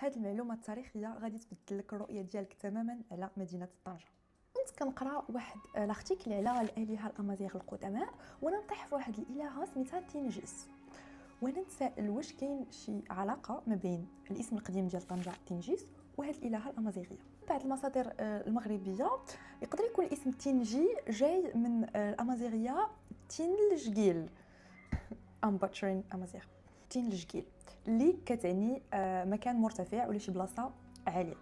هذه المعلومه التاريخيه غادي تبدل لك الرؤيه ديالك تماما على مدينه طنجه. كنت كنقرا واحد لارتيكل على الالهه الامازيغ القدماء، وانا نطيح في واحد الالهه سميتها تنجيس، وانا نتسائل واش كاين شي علاقه ما بين الاسم القديم ديال طنجه تنجيس وهاد الالهه الامازيغيه. بعض المصادر المغربيه يقدر يكون الاسم تنجي جاي من الامازيغيه تنلجكيل ام باتشرين امازيغ تنلجكيل اللي كتعني مكان مرتفع ولا شي بلاصه عاليه.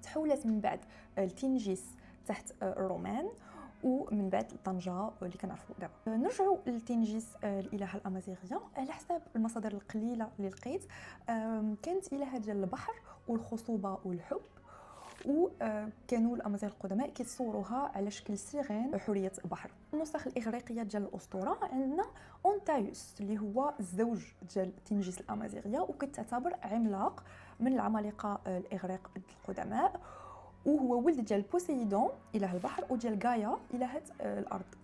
تحولت من بعد التنجيس تحت الرومان، ومن بعد طنجة اللي كنعرفوا دابا. نرجعوا لتنجيس الالهه الامازيغيه. على حسب المصادر القليله اللي لقيت كانت الهه ديال البحر والخصوبه والحب، وكانوا الامازيغ القدماء كيتصوروها على شكل سيرين حوريه البحر. النسخ الاغريقيه ديال الاسطوره عندنا اونتايوس اللي هو الزوج ديال تنجيس الامازيغيه، وكتعتبر عملاق من العمالقه الاغريق القدماء، وهو ولد ديال بوسيدون اله البحر وديال غايا الهه الارض.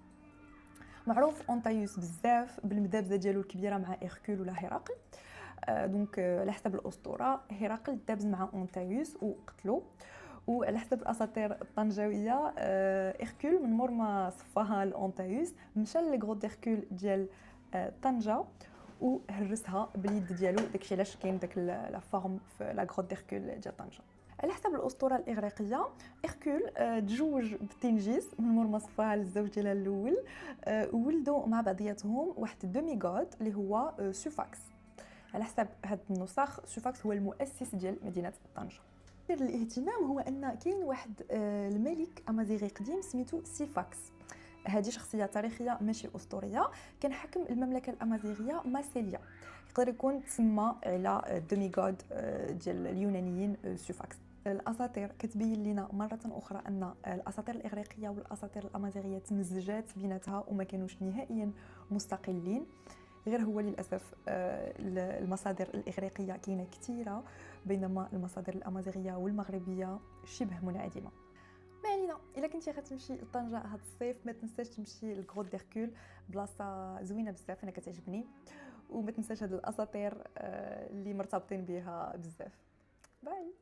معروف اونتايوس بزاف بالمدابزه ديالو الكبيره مع إركول ولا هرقل. دونك على حسب الاسطوره هرقل دابز مع اونتايوس وقتلو، وعلى حسب الاساطير الطنجاويه إركول من مور ما صفاها لأونتايوس مشى للغرو ديركول ديال طنجه وهرسها باليد ديالو، داكشي علاش كاين داك لا فورم في لا غرو ديركول ديال طنجه. على حسب الاسطوره الاغريقيه إركول تزوج بتنجيس من مور ما صفاها للزوج ديالها الاول، ولدوا مع بعضياتهم واحد الدومي غود اللي هو سوفاكس. على حسب هاد النسخ سوفاكس هو المؤسس ديال مدينه طنجه. الاهتمام هو ان كاين واحد الملك امازيغي قديم سميتو سيفاكس. هذه شخصيه تاريخيه ماشي اسطوريه، كان حكم المملكه الامازيغيه ماسيليا. يقدر يكون تسمى على الدومي غود ديال اليونانيين سوفاكس. الاساطير كتبين لنا مره اخرى ان الاساطير الاغريقيه والاساطير الامازيغيه تمزجات بيناتها وما كانوش نهائيا مستقلين، غير هو للاسف المصادر الاغريقيه كاينه كثيره، بينما المصادر الامازيغيه والمغربيه شبه منعدمه. ما علينا، الا كنتي غتمشي لطنجه هذا الصيف ما تنساش تمشي للغرو ديركول، بلاصه زوينه بزاف انا كتعجبني، وما تنساش هاد الاساطير اللي مرتبطين بها بزاف. باي.